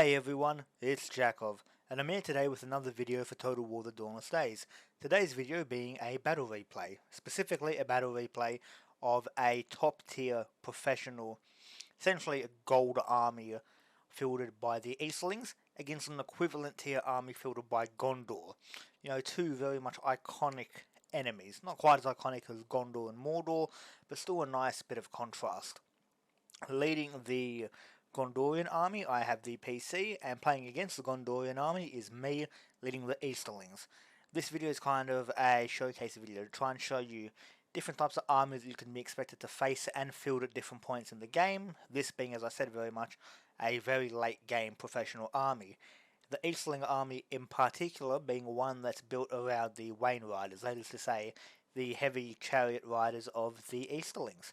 Hey everyone, it's Jakov, and I'm here today with another video for Total War The Dawnless Days. Today's video being a battle replay, specifically a battle replay of a top tier professional, essentially a gold army fielded by the Easterlings against an equivalent tier army fielded by Gondor. You know, two very much iconic enemies, not quite as iconic as Gondor and Mordor, but still a nice bit of contrast. Leading the Gondorian army, I have the PC, and playing against the Gondorian army is me, leading the Easterlings. This video is kind of a showcase video to try and show you different types of armies that you can be expected to face and field at different points in the game, this being, as I said, very much a very late game professional army. The Easterling army in particular being one that's built around the Wainriders, that is to say, the heavy chariot riders of the Easterlings.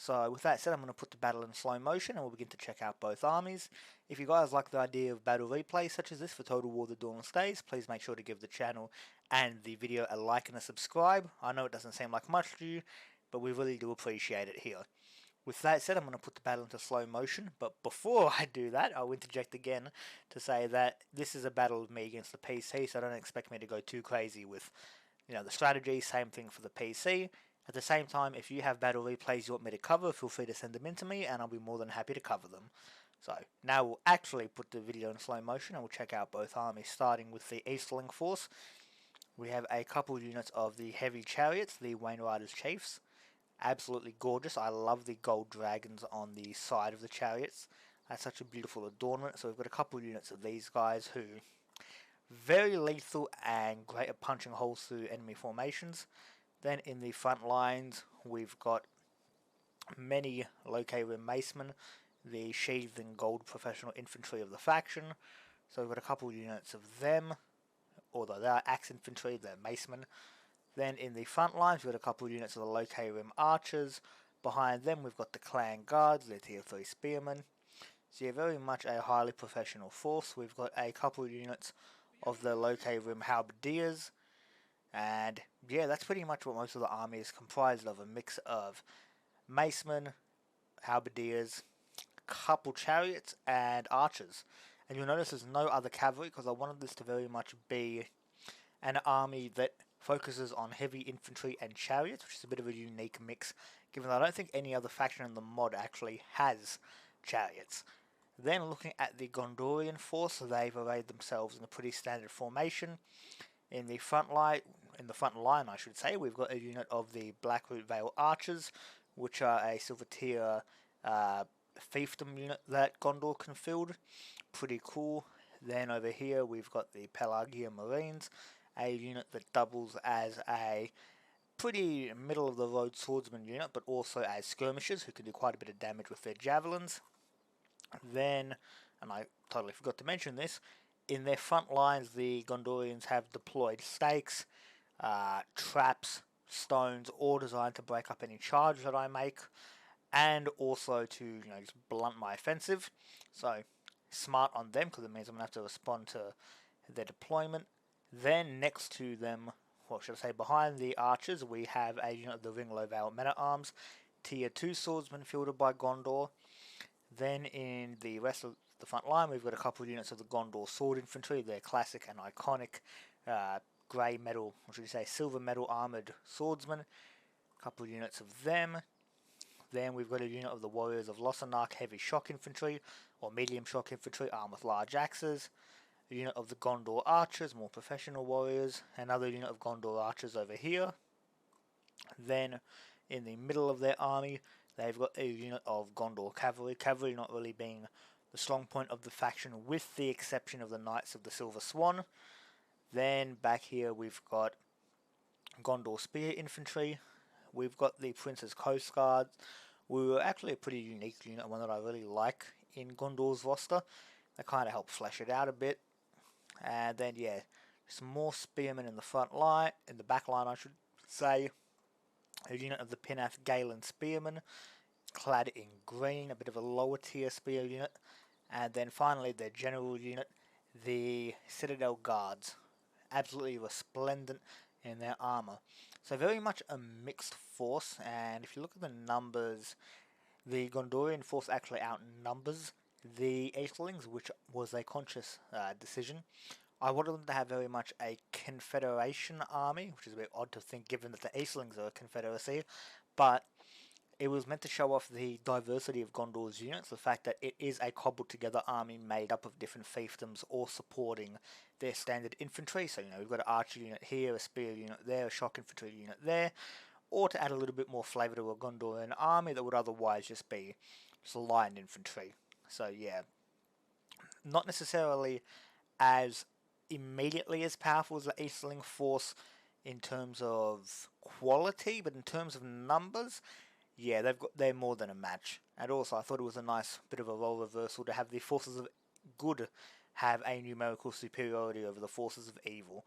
So with that said, I'm going to put the battle in slow motion and we'll begin to check out both armies. If you guys like the idea of battle replays such as this for Total War The Dawnless Days, please make sure to give the channel and the video a like and a subscribe. I know it doesn't seem like much to you, but we really do appreciate it here. With that said, I'm going to put the battle into slow motion, but before I do that, I'll interject again to say that this is a battle of me against the PC, so don't expect me to go too crazy with, the strategy. Same thing for the PC. At the same time, if you have battle replays you want me to cover, feel free to send them in to me, and I'll be more than happy to cover them. So, now we'll actually put the video in slow motion, and we'll check out both armies, starting with the Easterling force. We have a couple units of the heavy chariots, the Wainriders Chiefs. Absolutely gorgeous. I love the gold dragons on the side of the chariots. That's such a beautiful adornment. So we've got a couple units of these guys who very lethal and great at punching holes through enemy formations. Then in the front lines, we've got many Locarim Macemen, the sheathed in gold professional infantry of the faction. So we've got a couple units of them, although they are axe infantry, they're Macemen. Then in the front lines, we've got a couple units of the Locarim Archers. Behind them, we've got the Clan Guards, they're tier 3 Spearmen. So you're very much a highly professional force. We've got a couple units of the Locarim Halberdiers. And yeah, that's pretty much what most of the army is comprised of, a mix of Macemen, Halberdiers, couple chariots, and archers. And you'll notice there's no other cavalry because I wanted this to very much be an army that focuses on heavy infantry and chariots, which is a bit of a unique mix, given that I don't think any other faction in the mod actually has chariots. Then looking at the Gondorian force, they've arrayed themselves in a pretty standard formation. In the front line, I should say, we've got a unit of the Blackroot Vale Archers, which are a silver tier fiefdom unit that Gondor can field. Pretty cool. Then over here we've got the Pelagia Marines, a unit that doubles as a pretty middle of the road swordsman unit, but also as skirmishers who can do quite a bit of damage with their javelins. Then, and I totally forgot to mention this, in their front lines, the Gondorians have deployed stakes, traps, stones, all designed to break up any charge that I make, and also to, just blunt my offensive. So, smart on them, because it means I'm going to have to respond to their deployment. Then, next to them, what should I say, behind the archers, we have a unit of the Ringlow Vale Men-at-Arms, tier 2 swordsmen fielded by Gondor. Then, in the rest of the front line, we've got a couple of units of the Gondor Sword Infantry, their classic and iconic grey metal, or should you say silver metal armoured swordsmen. A couple of units of them. Then we've got a unit of the Warriors of Lossarnach Heavy Shock Infantry, or Medium Shock Infantry, armed with large axes. A unit of the Gondor Archers, more professional warriors. Another unit of Gondor Archers over here. Then, in the middle of their army, they've got a unit of Gondor Cavalry. Cavalry not really being the strong point of the faction, with the exception of the Knights of the Silver Swan. Then back here we've got Gondor Spear Infantry. We've got the Prince's Coast Guards. We were actually a pretty unique unit, one that I really like in Gondor's roster. They kind of help flesh it out a bit. And then yeah, some more spearmen in the front line, in the back line I should say. A unit of the Pinath Galen Spearmen, clad in green, a bit of a lower tier spear unit. And then finally their general unit, the Citadel Guards, absolutely resplendent in their armour. So very much a mixed force, and if you look at the numbers, the Gondorian force actually outnumbers the Eastlings, which was a conscious decision. I wanted them to have very much a confederation army, which is a bit odd to think given that the Eastlings are a confederacy, but it was meant to show off the diversity of Gondor's units, the fact that it is a cobbled together army made up of different fiefdoms all supporting their standard infantry. So, we've got an archer unit here, a spear unit there, a shock infantry unit there, or to add a little bit more flavour to a Gondorian army that would otherwise just be just line infantry. So, yeah, not necessarily as immediately as powerful as the Easterling force in terms of quality, but in terms of numbers, yeah, they're more than a match. And also, I thought it was a nice bit of a role reversal to have the forces of good have a numerical superiority over the forces of evil.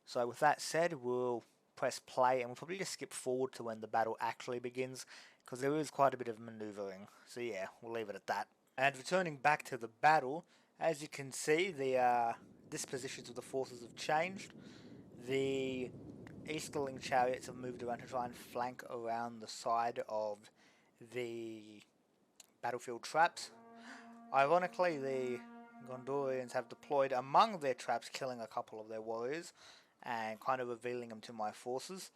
So with that said, we'll press play and we'll probably just skip forward to when the battle actually begins, because there is quite a bit of manoeuvring. So yeah, we'll leave it at that. And returning back to the battle, as you can see, the dispositions of the forces have changed. The Easterling chariots have moved around to try and flank around the side of the battlefield traps. Ironically, the Gondorians have deployed among their traps, killing a couple of their warriors and kind of revealing them to my forces.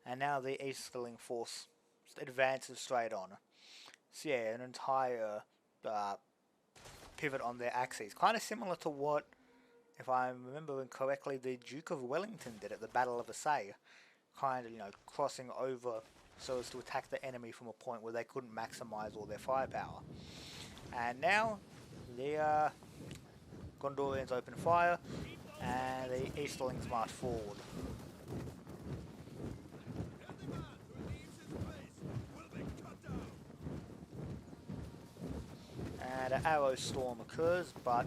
And now the Easterling force advances straight on. So yeah, an entire pivot on their axes. Kind of similar to what, if I'm remembering correctly, the Duke of Wellington did at the Battle of Assaye. Kind of, crossing over so as to attack the enemy from a point where they couldn't maximise all their firepower. And now, the Gondorians open fire, and the Easterlings march forward. And an arrow storm occurs, but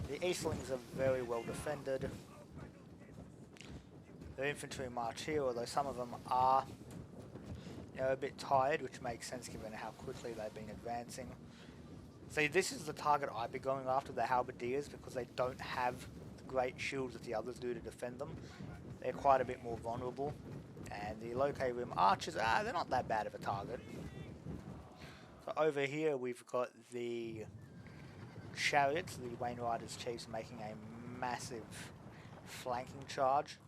the Eastlings are very well defended. The infantry march here, although some of them are a bit tired, which makes sense given how quickly they've been advancing. See, this is the target I'd be going after, the halberdiers, because they don't have the great shields that the others do to defend them. They're quite a bit more vulnerable. And the Locae Rim archers, they're not that bad of a target. So over here we've got the chariots, the Wainriders chiefs, making a massive flanking charge.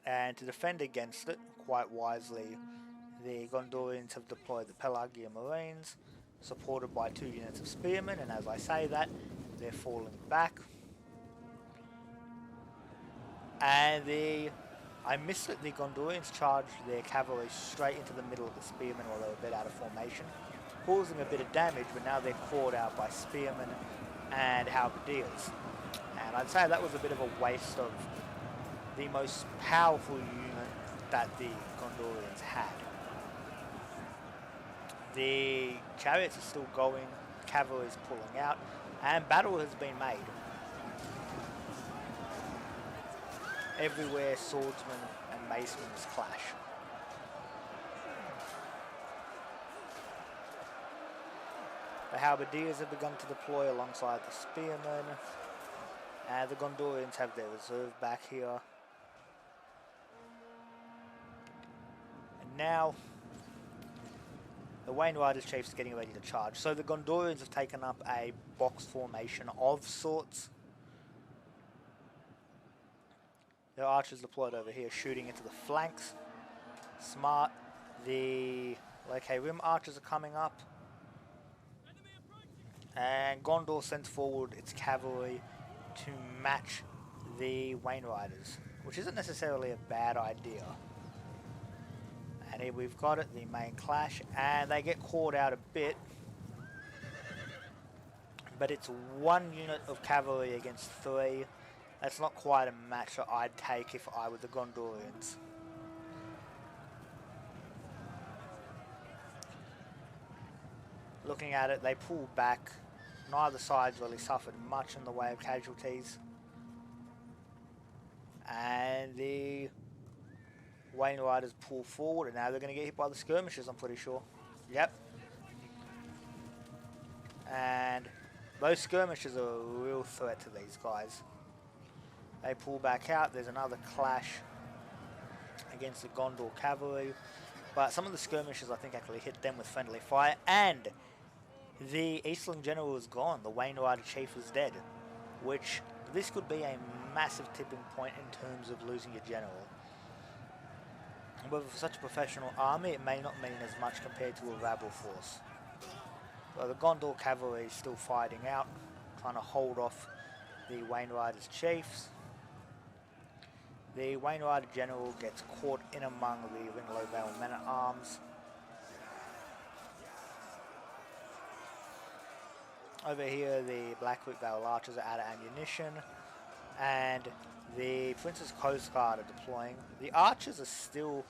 And to defend against it, quite wisely, the Gondorians have deployed the Pelagia Marines, supported by 2 units of spearmen, and as I say that, they're falling back. And I missed it, the Gondorians charged their cavalry straight into the middle of the spearmen while they were a bit out of formation, causing a bit of damage, but now they're caught out by spearmen and halberdiers. And I'd say that was a bit of a waste of the most powerful unit that the Gondorians had. The chariots are still going, cavalry is pulling out, and battle has been made. Everywhere swordsmen and macemen clash. The halberdiers have begun to deploy alongside the spearmen, and the Gondorians have their reserve back here. And now the Wainriders chiefs are getting ready to charge. So the Gondorians have taken up a box formation of sorts. Their archers deployed over here, shooting into the flanks. Smart. The Locae Rim archers are coming up. And Gondor sends forward its cavalry to match the Wainriders, which isn't necessarily a bad idea. And here we've got it, the main clash, and they get caught out a bit. But it's 1 unit of cavalry against 3. That's not quite a match that I'd take if I were the Gondorians. Looking at it, they pull back. Neither side's really suffered much in the way of casualties. And the Wainriders pull forward, and now they're going to get hit by the skirmishers, I'm pretty sure. Yep. And those skirmishers are a real threat to these guys. They pull back out. There's another clash against the Gondor cavalry. But some of the skirmishers, I think, actually hit them with friendly fire. And The Easterling general is gone, the Wainrider chief is dead, which this could be a massive tipping point in terms of losing your general. But for such a professional army, it may not mean as much compared to a rabble force. Well, the Gondor cavalry is still fighting out, trying to hold off the Wainriders chiefs. The Wainrider general gets caught in among the Ringlow Vale men-at-arms. Over here, the Blackwood Vale archers are out of ammunition, and the Prince's Coast Guard are deploying. The archers are still,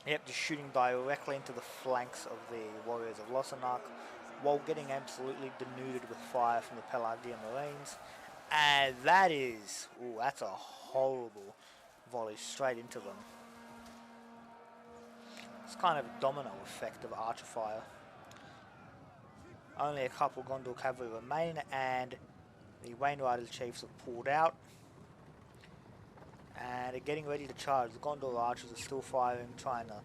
just shooting directly into the flanks of the warriors of Lossarnoch, while getting absolutely denuded with fire from the Pelagian Marines. And that is, that's a horrible volley straight into them. It's kind of a domino effect of archer fire. Only a couple Gondor cavalry remain, and the Wainrider chiefs have pulled out and are getting ready to charge. The Gondor archers are still firing, trying to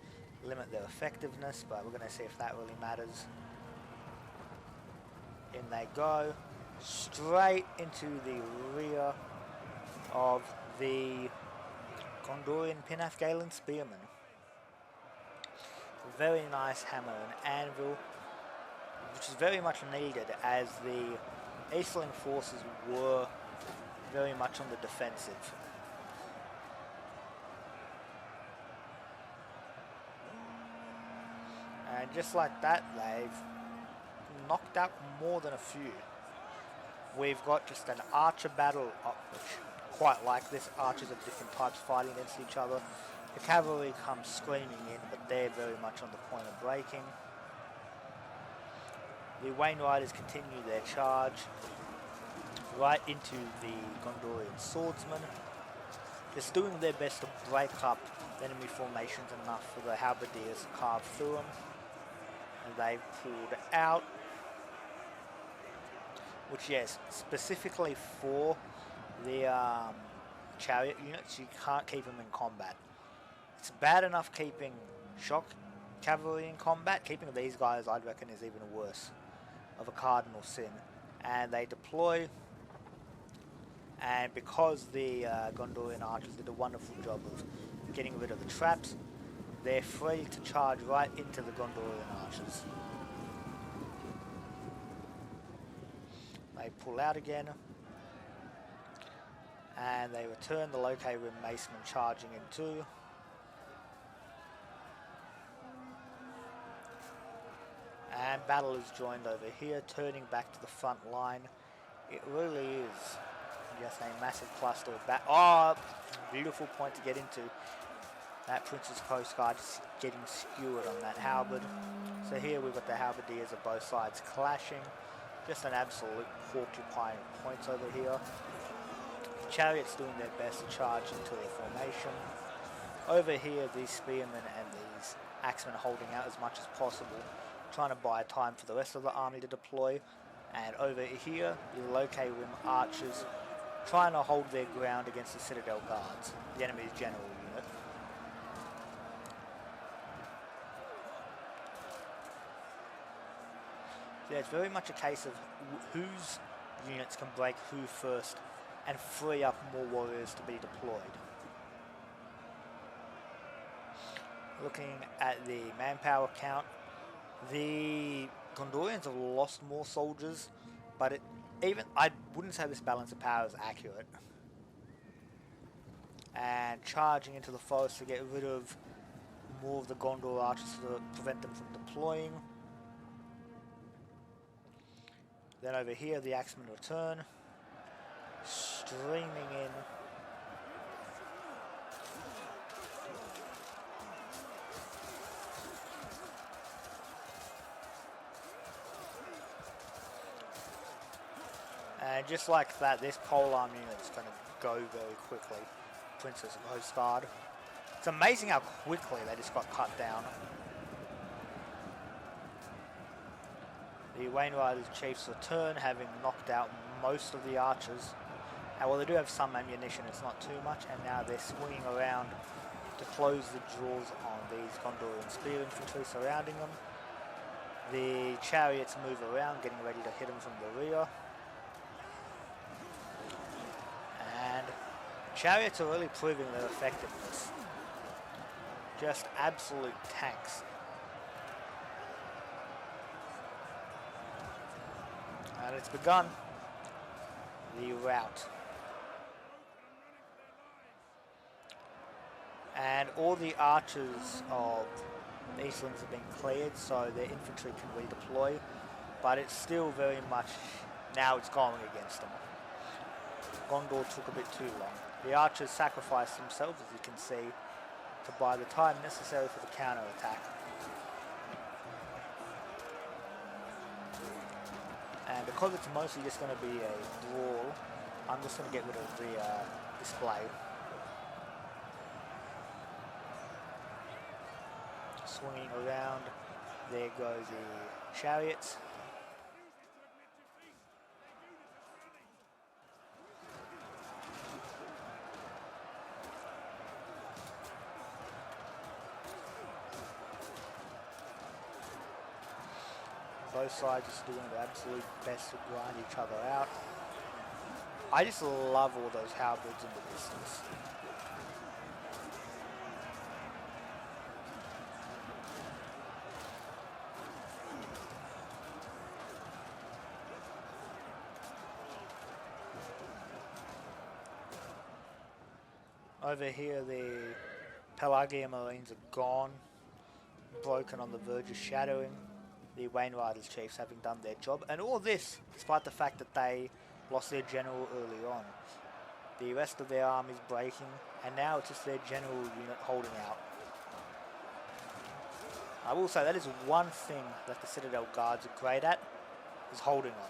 limit their effectiveness, but we're going to see if that really matters. In they go, straight into the rear of the Gondorian Pinnath Galen spearmen. Very nice hammer and anvil, which is very much needed as the Easterling forces were very much on the defensive. And just like that, they've knocked out more than a few. We've got just an archer battle, which quite like this. Archers of different types fighting against each other. The cavalry comes screaming in, but they're very much on the point of breaking. The Wainriders continue their charge right into the Gondorian swordsmen, just doing their best to break up enemy formations enough for the halberdiers to carve through them. And they've pulled out, which, yes, specifically for the chariot units, you can't keep them in combat. It's bad enough keeping shock cavalry in combat. Keeping these guys, I'd reckon, is even worse of a cardinal sin. And they deploy, and because the Gondorian archers did a wonderful job of getting rid of the traps, they're free to charge right into the Gondorian archers. They pull out again, and they return the Locate Rim Macemen charging in too. And battle is joined over here, turning back to the front line. It really is just a massive cluster of beautiful point to get into. That Prince's Coast Guard is getting skewered on that halberd. So here we've got the halberdiers of both sides clashing. Just an absolute porcupine of points over here. Chariots doing their best to charge into their formation. Over here, these spearmen and these axemen holding out as much as possible, trying to buy time for the rest of the army to deploy. And over here, the Locate Rim archers trying to hold their ground against the Citadel Guards, the enemy's general unit. So yeah, it's very much a case of whose units can break who first and free up more warriors to be deployed. Looking at the manpower count, the Gondorians have lost more soldiers, but I wouldn't say this balance of power is accurate. And charging into the forest to get rid of more of the Gondor archers to prevent them from deploying. Then over here, the axemen return, streaming in. And just like that, this polearm unit is going to go very quickly. Prince's Coast Guard. It's amazing how quickly they just got cut down. The Wainriders chiefs return, having knocked out most of the archers. And while they do have some ammunition, it's not too much. And now they're swinging around to close the draws on these Gondorian spear infantry surrounding them. The chariots move around, getting ready to hit them from the rear. And chariots are really proving their effectiveness. Just absolute tanks. And it's begun. The rout. And all the archers of the Eastlings have been cleared, so their infantry can redeploy. But it's still very much, now it's going against them. Gondor took a bit too long. The archers sacrificed themselves, as you can see, to buy the time necessary for the counter-attack. And because it's mostly just going to be a brawl, I'm just going to get rid of the display. Swinging around, there go the chariots. Both sides just doing their absolute best to grind each other out. I just love all those halberds in the distance. Over here, the Pelagian Marines are gone, broken on the verge of shadowing. The Wainriders chiefs having done their job, and all this despite the fact that they lost their general early on. The rest of their army is breaking, and now it's just their general unit holding out. I will say that is one thing that the Citadel Guards are great at, is holding on.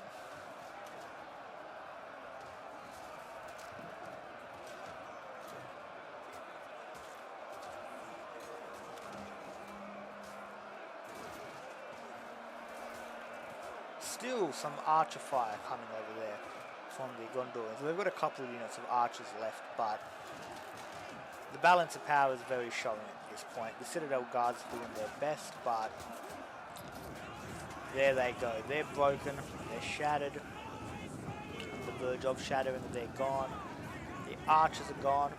Still some archer fire coming over there from the Gondorians. They've got a couple of units of archers left, but the balance of power is very showing at this point. The Citadel Guards are doing their best, but there they go. They're broken, they're shattered. On the verge of shattering, they're gone. The archers are gone.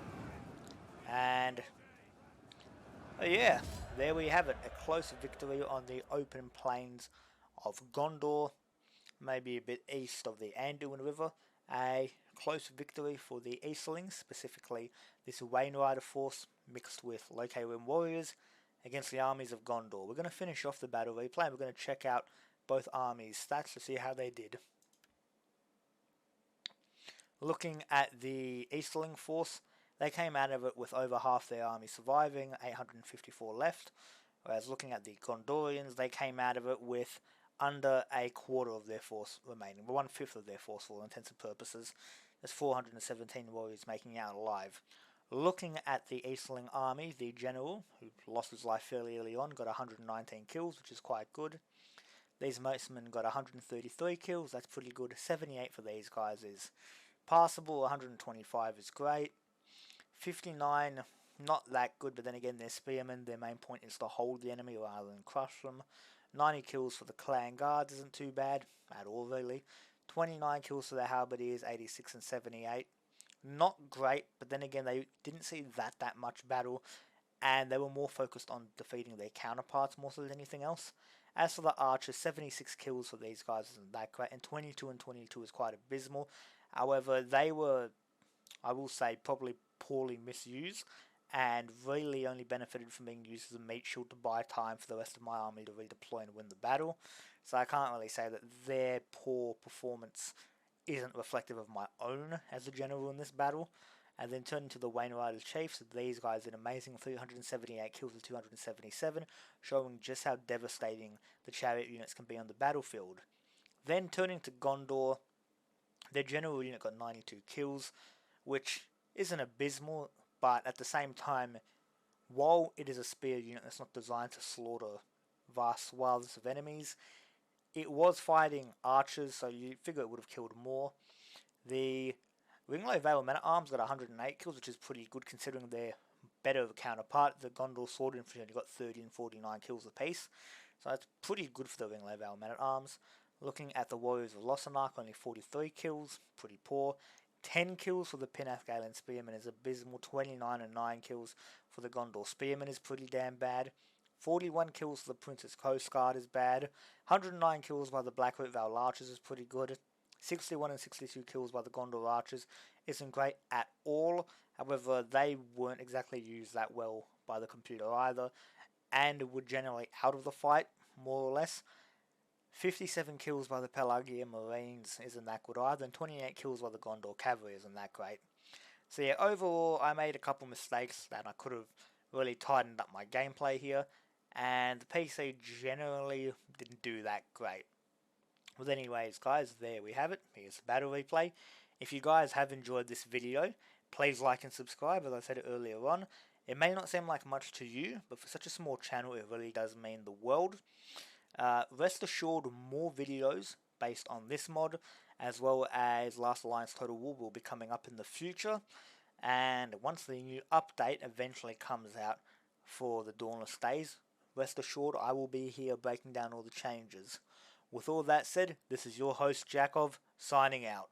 And yeah, there we have it. A close victory on the open plains of Gondor, maybe a bit east of the Anduin River. A close victory for the Easterlings, specifically this Wainrider force mixed with Located warriors against the armies of Gondor. We're going to finish off the battle replay and we're going to check out both armies' stats to see how they did. Looking at the Easterling force, they came out of it with over half their army surviving, 854 left. Whereas looking at the Gondorians, they came out of it with under a quarter of their force remaining, 1/5 of their force for all intents and purposes. There's 417 warriors making out alive. Looking at the Easterling army, the general, who lost his life fairly early on, got 119 kills, which is quite good. These Mosemen got 133 kills, that's pretty good. 78 for these guys is passable, 125 is great. 59, not that good, but then again they're spearmen. Their main point is to hold the enemy rather than crush them. 90 kills for the clan guards isn't too bad at all, really. 29 kills for the halberdiers, 86 and 78. Not great, but then again they didn't see that much battle, and they were more focused on defeating their counterparts more so than anything else. As for the archers, 76 kills for these guys isn't that great, and 22 and 22 is quite abysmal. However, they were, I will say, probably poorly misused, and really only benefited from being used as a meat shield to buy time for the rest of my army to redeploy and win the battle. So I can't really say that their poor performance isn't reflective of my own as a general in this battle. And then turning to the Wainrider Chiefs, these guys did amazing, 378 kills to 277, showing just how devastating the chariot units can be on the battlefield. Then turning to Gondor, their general unit got 92 kills, which isn't abysmal, but at the same time, while it is a spear unit that's not designed to slaughter vast swaths of enemies, it was fighting archers, so you figure it would have killed more. The Ringlow Vale Men-at-Arms got 108 kills, which is pretty good considering their better counterpart. The Gondor Sword Infantry only got 30 and 49 kills apiece. So that's pretty good for the Ringleader Vale Man-at-Arms. Looking at the Warriors of Lossarnach, only 43 kills, pretty poor. 10 kills for the Pinnath Galen Spearman is abysmal. 29 and 9 kills for the Gondor Spearman is pretty damn bad. 41 kills for the Princess Coast Guard is bad. 109 kills by the Blackroot Vale Archers is pretty good. 61 and 62 kills by the Gondor Archers isn't great at all. However, they weren't exactly used that well by the computer either, and were generally out of the fight, more or less. 57 kills by the Pelagian Marines isn't that good either, and 28 kills by the Gondor Cavalry isn't that great. So yeah, overall I made a couple mistakes that I could have really tightened up my gameplay here, and the PC generally didn't do that great. But anyways guys, there we have it. Here's the battle replay. If you guys have enjoyed this video, please like and subscribe, as I said earlier on. It may not seem like much to you, but for such a small channel it really does mean the world. Rest assured, more videos based on this mod, as well as Last Alliance Total War, will be coming up in the future. And once the new update eventually comes out for the Dawnless days, rest assured I will be here breaking down all the changes. With all that said, this is your host Jakov, signing out.